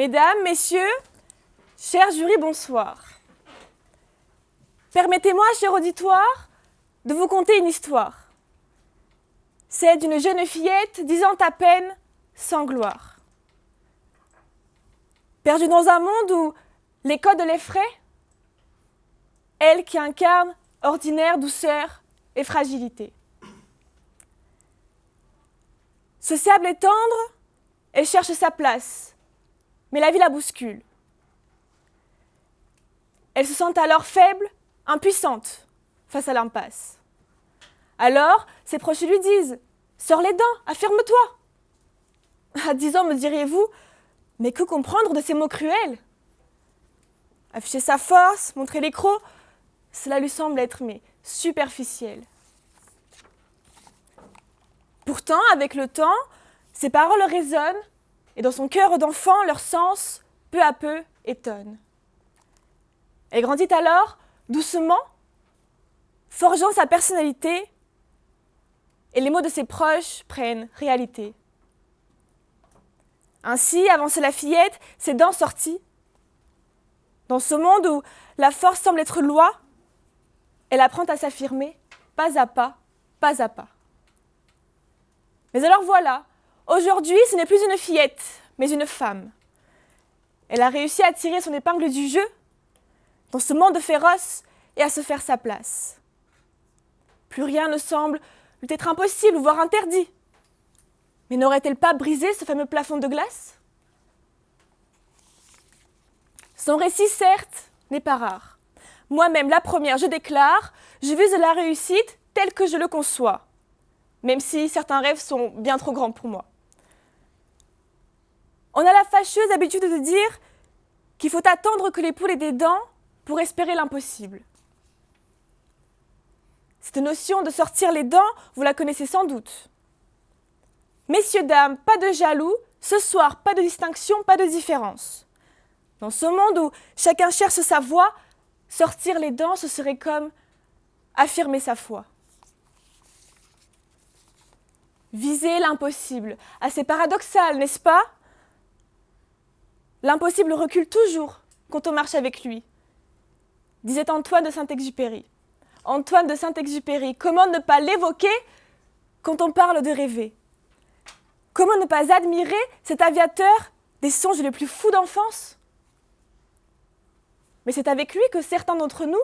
Mesdames, Messieurs, chers jurys, bonsoir. Permettez-moi, cher auditoire, de vous conter une histoire. Celle d'une jeune fillette disant à peine « sans gloire ». Perdue dans un monde où les codes l'effraient, elle qui incarne ordinaire douceur et fragilité. Sociable et tendre, elle cherche sa place, mais la vie la bouscule. Elle se sent alors faible, impuissante face à l'impasse. Alors, ses proches lui disent « Sors les dents, affirme-toi !» À 10 ans, me diriez-vous, mais que comprendre de ces mots cruels? Afficher sa force, montrer les crocs, cela lui semble être superficiel. Pourtant, avec le temps, ces paroles résonnent et dans son cœur d'enfant, leur sens, peu à peu, étonne. Elle grandit alors, doucement, forgeant sa personnalité et les mots de ses proches prennent réalité. Ainsi, avance la fillette, ses dents sorties. Dans ce monde où la force semble être loi, elle apprend à s'affirmer, pas à pas, pas à pas. Mais alors voilà, aujourd'hui, ce n'est plus une fillette, mais une femme. Elle a réussi à tirer son épingle du jeu dans ce monde féroce et à se faire sa place. Plus rien ne semble lui être impossible, voire interdit. Mais n'aurait-elle pas brisé ce fameux plafond de glace? Son récit, certes, n'est pas rare. Moi-même, la première, je déclare, je vise la réussite telle que je le conçois, même si certains rêves sont bien trop grands pour moi. On a la fâcheuse habitude de dire qu'il faut attendre que les poules aient des dents pour espérer l'impossible. Cette notion de sortir les dents, vous la connaissez sans doute. Messieurs, dames, pas de jaloux, ce soir, pas de distinction, pas de différence. Dans ce monde où chacun cherche sa voie, sortir les dents, ce serait comme affirmer sa foi. Viser l'impossible, assez paradoxal, n'est-ce pas? L'impossible recule toujours quand on marche avec lui, disait Antoine de Saint-Exupéry. Antoine de Saint-Exupéry, comment ne pas l'évoquer quand on parle de rêver? Comment ne pas admirer cet aviateur des songes les plus fous d'enfance? Mais c'est avec lui que certains d'entre nous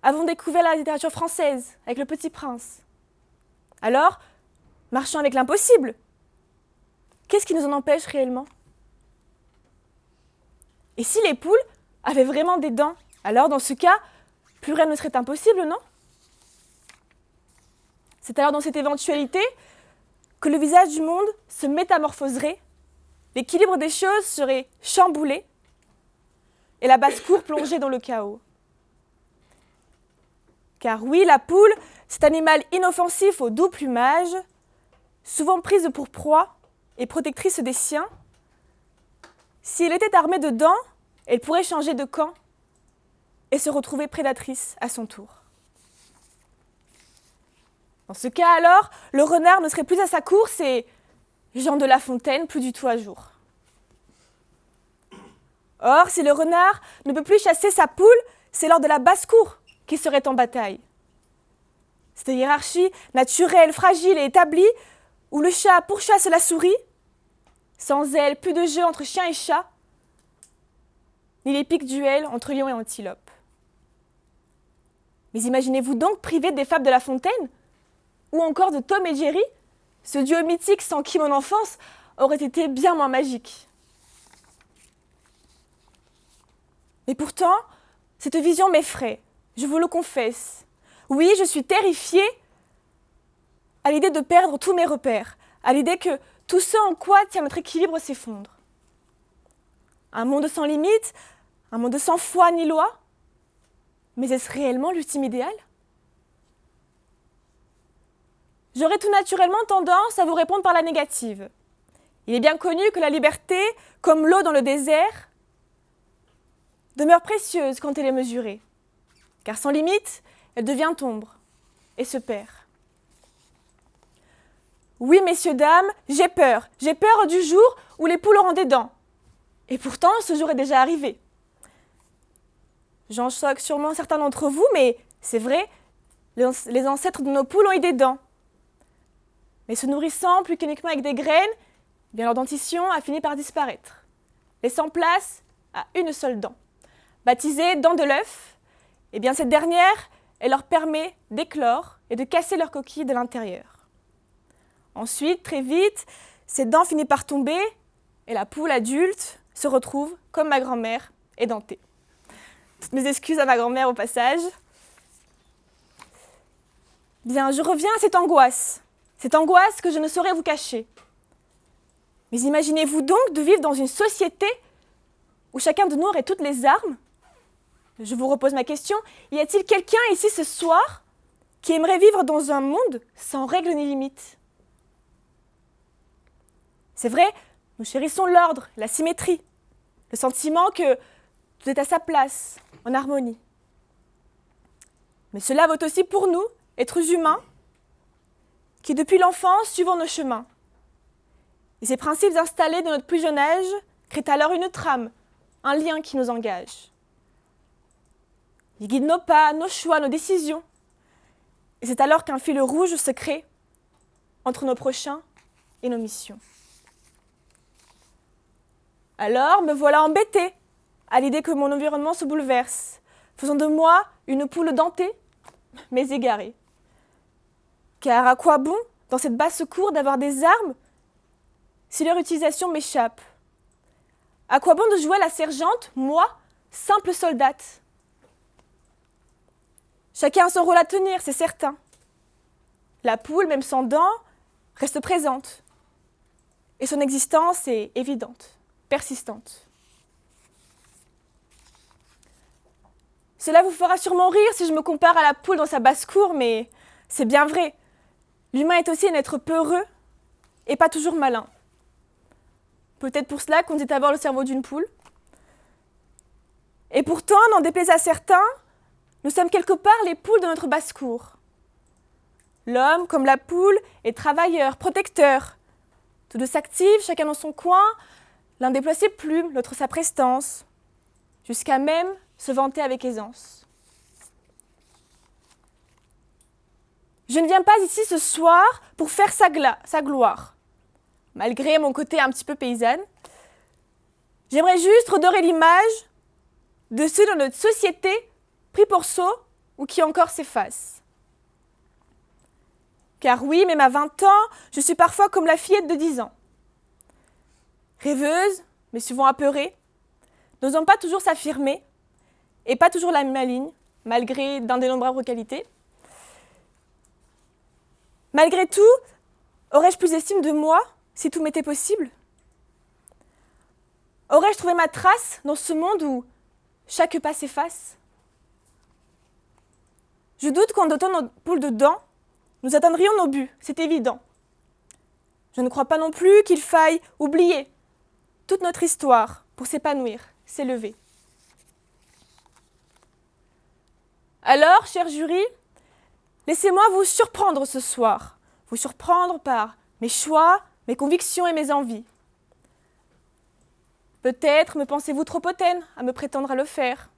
avons découvert la littérature française, avec Le Petit Prince. Alors, marchons avec l'impossible. Qu'est-ce qui nous en empêche réellement? Et si les poules avaient vraiment des dents, alors dans ce cas, plus rien ne serait impossible, non? C'est alors dans cette éventualité que le visage du monde se métamorphoserait, l'équilibre des choses serait chamboulé et la basse-cour plongée dans le chaos. Car oui, la poule, cet animal inoffensif au doux plumage, souvent prise pour proie et protectrice des siens, si elle était armée de dents, elle pourrait changer de camp et se retrouver prédatrice à son tour. Dans ce cas alors, le renard ne serait plus à sa course et Jean de La Fontaine plus du tout à jour. Or, si le renard ne peut plus chasser sa poule, c'est lors de la basse-cour qu'il serait en bataille. Cette hiérarchie naturelle, fragile et établie, où le chat pourchasse la souris, sans elle, plus de jeu entre chien et chat, ni l'épique duel entre lion et antilope. Mais imaginez-vous donc privé des fables de La Fontaine, ou encore de Tom et Jerry, ce duo mythique sans qui mon enfance aurait été bien moins magique. Et pourtant, cette vision m'effraie, je vous le confesse. Oui, je suis terrifiée à l'idée de perdre tous mes repères, à l'idée que tout ce en quoi tient notre équilibre s'effondre. Un monde sans limite, un monde sans foi ni loi, mais est-ce réellement l'ultime idéal? J'aurais tout naturellement tendance à vous répondre par la négative. Il est bien connu que la liberté, comme l'eau dans le désert, demeure précieuse quand elle est mesurée, car sans limite, elle devient ombre et se perd. Oui, messieurs, dames, j'ai peur du jour où les poules auront des dents. Et pourtant, ce jour est déjà arrivé. J'en choque sûrement certains d'entre vous, mais c'est vrai, les ancêtres de nos poules ont eu des dents. Mais se nourrissant plus qu'uniquement avec des graines, eh bien leur dentition a fini par disparaître, laissant place à une seule dent. Baptisée dent de l'œuf, eh bien cette dernière, elle leur permet d'éclore et de casser leur coquille de l'intérieur. Ensuite, très vite, ces dents finissent par tomber et la poule adulte se retrouve, comme ma grand-mère, édentée. Toutes mes excuses à ma grand-mère au passage. Bien, je reviens à cette angoisse que je ne saurais vous cacher. Mais imaginez-vous donc de vivre dans une société où chacun de nous aurait toutes les armes. Je vous repose ma question, y a-t-il quelqu'un ici ce soir qui aimerait vivre dans un monde sans règles ni limites? C'est vrai, nous chérissons l'ordre, la symétrie, le sentiment que tout est à sa place, en harmonie. Mais cela vaut aussi pour nous, êtres humains, qui depuis l'enfance suivons nos chemins. Et ces principes installés de notre plus jeune âge créent alors une trame, un lien qui nous engage. Ils guident nos pas, nos choix, nos décisions. Et c'est alors qu'un fil rouge se crée entre nos prochains et nos missions. Alors me voilà embêtée à l'idée que mon environnement se bouleverse, faisant de moi une poule dentée, mais égarée. Car à quoi bon, dans cette basse-cour, d'avoir des armes si leur utilisation m'échappe? À quoi bon de jouer à la sergente, moi, simple soldate? Chacun a son rôle à tenir, c'est certain. La poule, même sans dents, reste présente. Et son existence est évidente, persistante. Cela vous fera sûrement rire si je me compare à la poule dans sa basse-cour, mais c'est bien vrai. L'humain est aussi un être peureux et pas toujours malin. Peut-être pour cela qu'on dit avoir le cerveau d'une poule. Et pourtant, n'en déplaise à certains, nous sommes quelque part les poules de notre basse-cour. L'homme, comme la poule, est travailleur, protecteur. Tous deux s'activent, chacun dans son coin, l'un déploie ses plumes, l'autre sa prestance, jusqu'à même se vanter avec aisance. Je ne viens pas ici ce soir pour faire sa gloire. Malgré mon côté un petit peu paysanne, j'aimerais juste redorer l'image de ceux dans notre société pris pour sot ou qui encore s'effacent. Car oui, même à 20 ans, je suis parfois comme la fillette de 10 ans. Rêveuse, mais souvent apeurée, n'osant pas toujours s'affirmer et pas toujours la maligne, malgré d'indénombrables qualités. Malgré tout, aurais-je plus d'estime de moi si tout m'était possible? Aurais-je trouvé ma trace dans ce monde où chaque pas s'efface? Je doute qu'en dotant nos poules de dents, nous atteindrions nos buts, c'est évident. Je ne crois pas non plus qu'il faille oublier toute notre histoire pour s'épanouir, s'élever. Alors, cher jury, laissez-moi vous surprendre ce soir, vous surprendre par mes choix, mes convictions et mes envies. Peut-être me pensez-vous trop hautaine à me prétendre à le faire,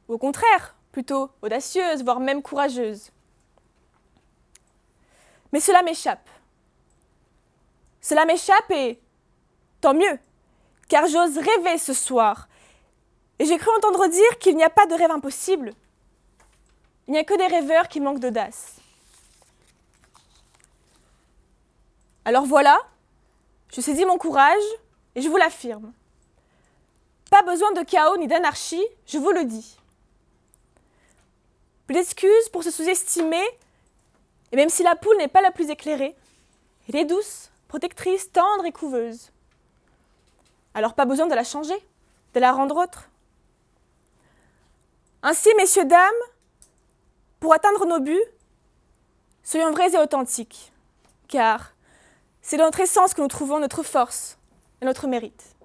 ou au contraire, plutôt audacieuse, voire même courageuse. Mais cela m'échappe. Cela m'échappe et tant mieux, car j'ose rêver ce soir. Et j'ai cru entendre dire qu'il n'y a pas de rêve impossible. Il n'y a que des rêveurs qui manquent d'audace. Alors voilà, je saisis mon courage et je vous l'affirme. Pas besoin de chaos ni d'anarchie, je vous le dis. Plus d'excuses pour se sous-estimer, et même si la poule n'est pas la plus éclairée, elle est douce, protectrice, tendre et couveuse. Alors pas besoin de la changer, de la rendre autre. Ainsi, messieurs, dames, pour atteindre nos buts, soyons vrais et authentiques, car c'est dans notre essence que nous trouvons notre force et notre mérite.